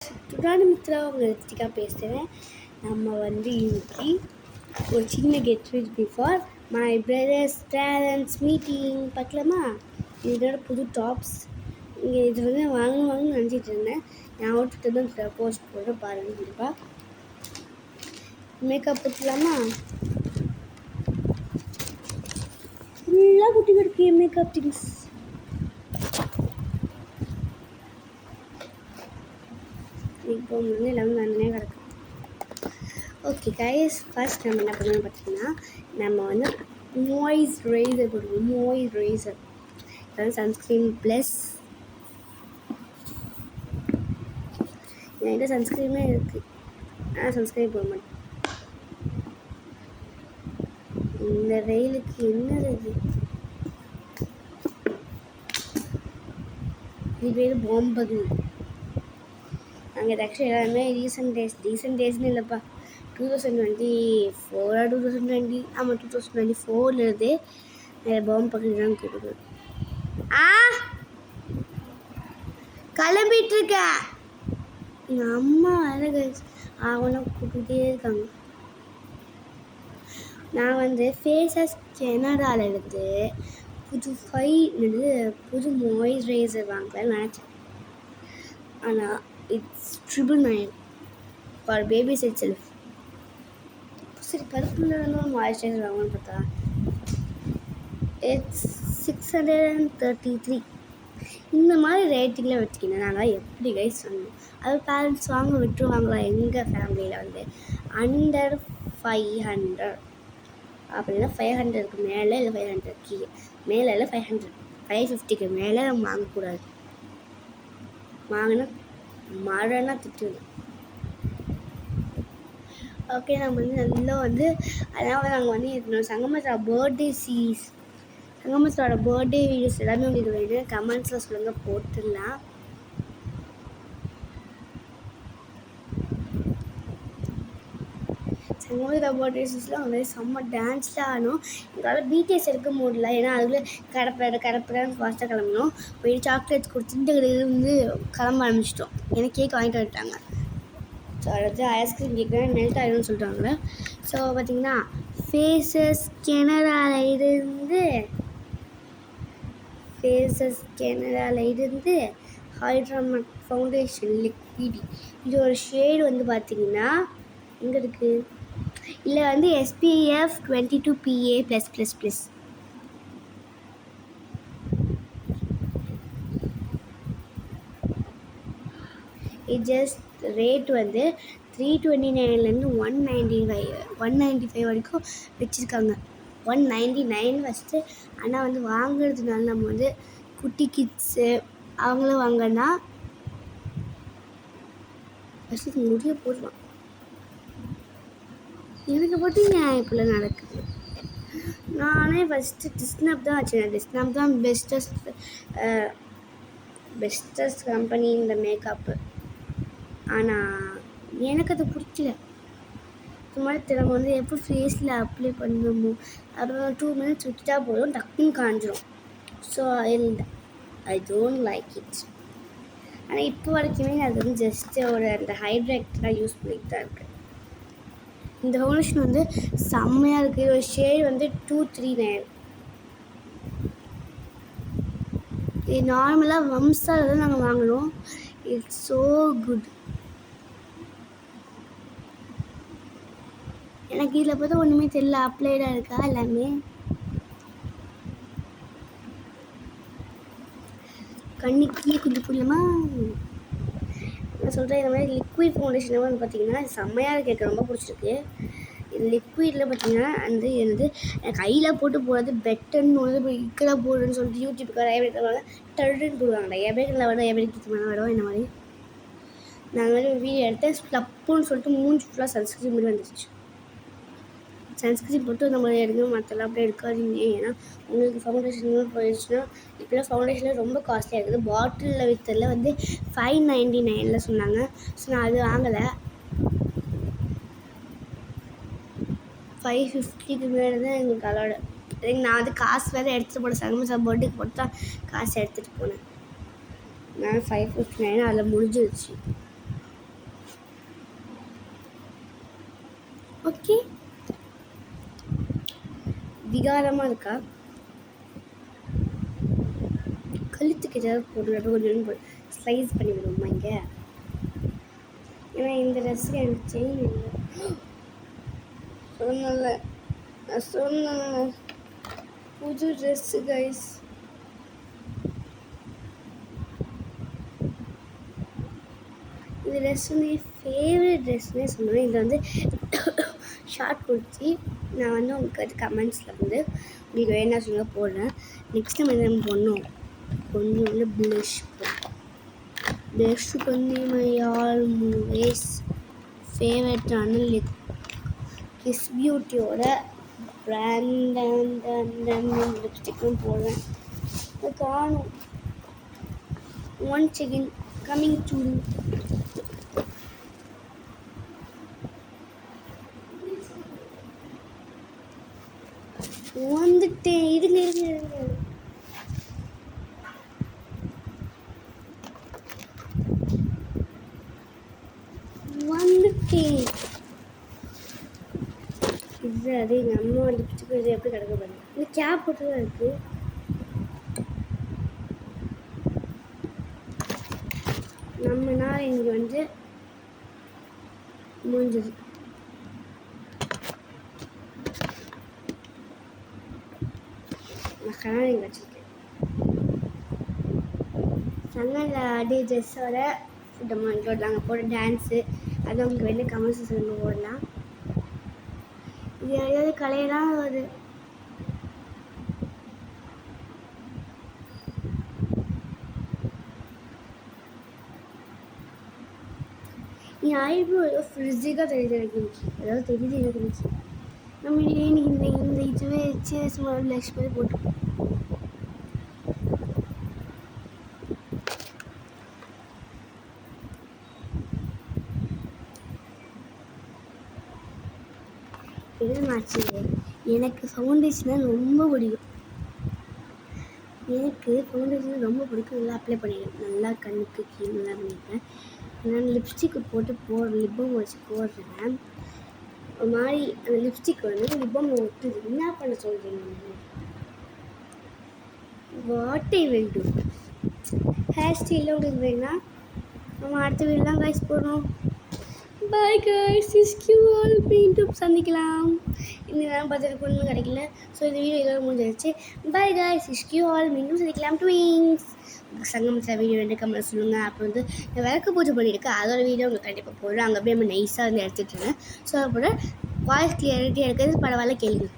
சுடானி மித்ரா அவங்க ரித்திகா பேசுகிறேன். நம்ம வந்து இன்னைக்கு ஒரு சின்ன get ready before my brothers parents meeting பார்க்கலாமா? இதோட புது டாப்ஸ் இங்கே இது வந்து வாங்கணும்னு நினச்சிட்டு இருந்தேன். நான் அவுட்ஃபிட்டு தான் போஸ்ட் போட பாருங்கள். கண்டிப்பாக மேக்கப் போட்டுக்கலாமா? ஃபுல்லாக குட்டி குட்டி மேக்கப் திங்ஸ். இப்போ வந்து எல்லாமே நன்னே கிடக்கும். ஓகே கைஸ், ஃபர்ஸ்ட் நம்ம என்ன பண்ணணும் பார்த்தீங்கன்னா, நம்ம வந்து மாய்ஸ்சரைசர் போடுவோம். மாய்ஸ்சரைசர் அதாவது சன்ஸ்க்ரீன் ப்ளஸ் என்கிட்ட சன்ஸ்க்ரீமே இருக்குது. ஆனால் சன்ஸ்க்ரீன் போட மாட்டேன். இந்த வெயிலுக்கு என்னது இது பேர் பாம்பகு. நாங்கள் இது ஆக்சுவலி எல்லாருமே ரீசெண்ட் டேஸ்னு இல்லைப்பா, 2024 2020 ஆமாம் 2024 பாம்பு பக்கத்து தான் கூப்பிடுது. கிளம்பிட்டுருக்கேன். எங்கள் அம்மா வேறு அவங்களாம் கூப்பிட்டுட்டே இருக்காங்க. நான் வந்து ஃபேஸஸ் கெனடாலேருந்து புது மாய்ஸ்சரைசர் வாங்கலாம்னு நினச்சேன். ஆனால் it's 999 for babies it self. சரி கருப்புல இருந்து ஒரு மாய்ஸ்சரைசர் வாங்கணும்னு பார்த்தா இட்ஸ் 633. இந்த மாதிரி ரேட்டிங்கில் வச்சுக்கிங்க. நாங்கள் எப்படி கைஸ் சொன்னோம், அது பேரண்ட்ஸ் வாங்க விட்டுருவாங்களா? எங்கள் ஃபேமிலியில் வந்து அண்டர் 500 அப்படின்னா 500க்கு மேலே இல்லை 500க்கு மேலே இல்லை 500 550க்கு மேலே நம்ம வாங்கக்கூடாது. வாங்கினா மழைனா திட்டுது. ஓகே, நம்ம வந்து நல்லா வந்து அதாவது நாங்கள் வந்து என்னோட சங்கமத்தோட பர்த்டே வீடியோஸ் எல்லாமே உங்களுக்கு வேணும் கமெண்ட்ஸில் சொல்லுங்கள், போட்டுடலாம். சங்கமத்தோட பர்த்டேஸ்லாம் வந்து செம்ம டான்ஸ்லாம் ஆடணும். எங்களால் பிடிஎஸ் எடுக்க முடியல, ஏன்னா அதுக்குள்ளே கடப்படான்னு ஃபாஸ்ட்டாக கிளம்பணும். போய் சாக்லேட்ஸ் கொடுத்துட்டு வந்து கிளம்ப ஆரம்பிச்சிட்டோம். எனக்கு கேக் வாங்கிட்டு வந்துட்டாங்க. ஸோ அடுத்து ஐஸ்கிரீம் கேட்குறேன், மெல்ட் ஆகிடும்னு சொல்லிட்டாங்களே. ஸோ பார்த்திங்கன்னா ஃபேஸஸ் கெனடாலேருந்து ஹைட்ராமேட் ஃபவுண்டேஷன் லிக்விட். இது ஒரு ஷேடு வந்து பார்த்திங்கன்னா எங்கே இருக்குது, இல்லை வந்து SPF 22 PA+++. இது ஜஸ்ட் ரேட் வந்து 329லேருந்து 195 வரைக்கும் வச்சுருக்காங்க. 199 ஃபஸ்ட்டு. ஆனால் வந்து வாங்குறதுனால நம்ம வந்து குட்டி கிட்ஸு அவங்களும் வாங்கினா ஃபஸ்ட்டு முடிய போடுவான். எனக்கு பார்த்தீங்க இப்போலாம் நடக்குது. நானே ஃபஸ்ட்டு டிஸ்னாப் தான் வச்சுருந்தேன். டிஸ்னாப் தான் பெஸ்டஸ்ட் கம்பெனி இந்த மேக்கப்பு. ஆனால் எனக்கு அது பிடிக்கல. இது மாதிரி நம்ம வந்து எப்போ ஃபேஸில் அப்ளை பண்ணணுமோ அப்புறம் 2 minutes விட்டுட்டா போதும், டக்குன்னு காஞ்சிரும். So I don't like it. ஆனால் இப்போ வரைக்குமே அது வந்து ஜஸ்ட்டு அந்த ஹைட்ரேக்டராக யூஸ் பண்ணிட்டு தான் இருக்குது. இந்த ஃபவுண்டேஷன் வந்து செம்மையாக இருக்குது. ஒரு ஷேட் வந்து 239. இது நார்மலாக வம்சாவில் தான் நாங்கள் வாங்கினோம். It's so good. எனக்கு இதில் பார்த்தா ஒன்றுமே தெரியல, அப்ளைடாக இருக்கா எல்லாமே. கண்ணிக்கு கொஞ்சம் புரியலமா நான் சொல்கிறேன். இந்த மாதிரி லிக்விட் ஃபவுண்டேஷன் வந்து பார்த்திங்கன்னா செம்மையாக இருக்குது. எனக்கு ரொம்ப பிடிச்சிருக்கு. இது லிக்விடில் பார்த்திங்கன்னா என்னது கையில் போட்டு போடுறது பெட்டர்னு வந்து இப்போ இக்கலை போடுறேன்னு சொல்லிட்டு யூடியூப்கார ஏபிடிக்கிறாங்க, டர்டுன்னு போடுவாங்கடா. ஏபிடிக்கில் விட ஏபிடிக்கு விடும். இந்த மாதிரி நான் வந்து வீடியோ எடுத்தேன். ஸ்லப்புன்னு சொல்லிட்டு மூஞ்சி ஃபுல்லாக சன்ஸ்க்ரீன் மாதிரி வந்துருச்சு. சன்ஸ்க்ரீன் போட்டு நம்ம எடுக்கணும், மற்றெல்லாம் அப்படியே எடுக்காதீங்க. ஏன்னா உங்களுக்கு ஃபவுண்டேஷன் போயிடுச்சுன்னா இப்போலாம் ஃபவுண்டேஷனில் ரொம்ப காஸ்ட்லியாக இருக்குது. பாட்டிலில் விற்றதில் வந்து 599 சொன்னாங்க. ஸோ நான் அது வாங்கலை. 550க்கு மேலே தான் எங்களுக்கு அலோடு. நான் வந்து காசு வேறு எடுத்துகிட்டு போனேன். சங்கம பர்த்டேக்கு போட்டு தான் காசு எடுத்துகிட்டு போனேன். நான் 559 அதில் முடிஞ்சிருச்சு. ஓகே, விகாரமாக இருக்கா? கழுத்துக்கு ஏதாவது போட்டு கொஞ்சம் ஸ்லைஸ் பண்ணி விடுவோமா இங்கே? ஏன்னா இந்த ட்ரெஸ்ஸுக்கு எனக்கு செயின் இல்லை. சொன்னல புது ட்ரெஸ்ஸு கைஸ். இந்த ட்ரெஸ் வந்து என் ஃபேவரட் ட்ரெஸ்னே சொல்லுவேன். இதில் வந்து ஷார்ட் குர்த்தி. நான் வந்து உங்களுக்கு கமெண்ட்ஸில் வந்து உங்களுக்கு வேணா சொல்ல போடுறேன். நெக்ஸ்ட் டைம் என்ன பண்ணணும், கொஞ்சம் வந்து ப்ளஷ்ஷுக்கு வந்து மை ஆல்வேஸ் ஃபேவரட்டான கிஸ் பியூட்டியோட லிப்ஸ்டிக்கும் போடுறேன். அது காணும். ஒன்ஸ் அகெயின் கம்மிங் டு வந்துட்டேன். இருங்க வந்துட்டேன். இது அது எங்கள் அம்மா லிப்ஸ்டிக் இது எப்படி கிடக்க பாருங்க. இந்த கேப் போட்டு தான் இருக்குது. நம்ம நாள் இங்கே வந்து முடிஞ்சது. நான் கண்ணாடி வச்சுருக்கேன். சங்கல்ல அடி ட்ரெஸ்ஸோட நாங்கள் போட டான்ஸு அது உங்களுக்கு வெளியே கமெண்ட்ஸ் சொல்லி போடலாம். இது ஏதாவது கலையெல்லாம் வருது. என் ஐப்ரோ ஏதோ ஃப்ரிட்ஜுக்காக தெரியுது எனக்கு. ஏதாவது தெரியுது எனக்கு. நம்ம இன்னைக்கு இந்த இதுவே வச்சு சும்மா ப்ளஷ் பண்ணி போட்டுருக்கோம். எதுமாச்சு, எனக்கு ஃபவுண்டேஷன் ரொம்ப பிடிக்கும். நல்லா அப்ளை பண்ணிடுவேன். நல்லா கண்ணுக்கு கீழெலாம் பண்ணிடுவேன். நான் லிப்ஸ்டிக்கு போட்டு லிப்பம் வச்சு போடுறேன். ஒரு மாதிரி அந்த லிப்ஸ்டிக் வந்து லிப்பம் ஒட்டுது. என்ன பண்ண சொல்கிறீங்க? What I will do. Hair ஸ்டைலில் உங்களுக்கு வேணா நம்ம அடுத்த வீடெலாம் கைஸ் போடுறோம். பாய் கைஸ், ஆல் மீண்டும் சந்திக்கலாம். இந்த நேரம் பார்த்துட்டு ஒன்றும் கிடைக்கல. ஸோ இந்த வீடியோ இதோட முடிஞ்சிருச்சு. பாய் கைஸ், ஆல் மீண்டும் சந்திக்கலாம். ட்விங்ஸ் சங்கமத்தில் வீடியோ ரெண்டு கமெண்ட் சொல்லுங்கள். அப்புறம் வந்து நான் விளக்கு பூஜை பண்ணியிருக்கேன். அதோட வீடியோ உங்களுக்கு கண்டிப்பாக போடுறேன். அங்கே அப்படியே நம்ம நைஸாக வந்து எடுத்துகிட்டு இருந்தேன். ஸோ அப்புறம் வாய்ஸ் கிளியரிட்டியாக இருக்கிறது பரவாயில்ல, கேளுங்க.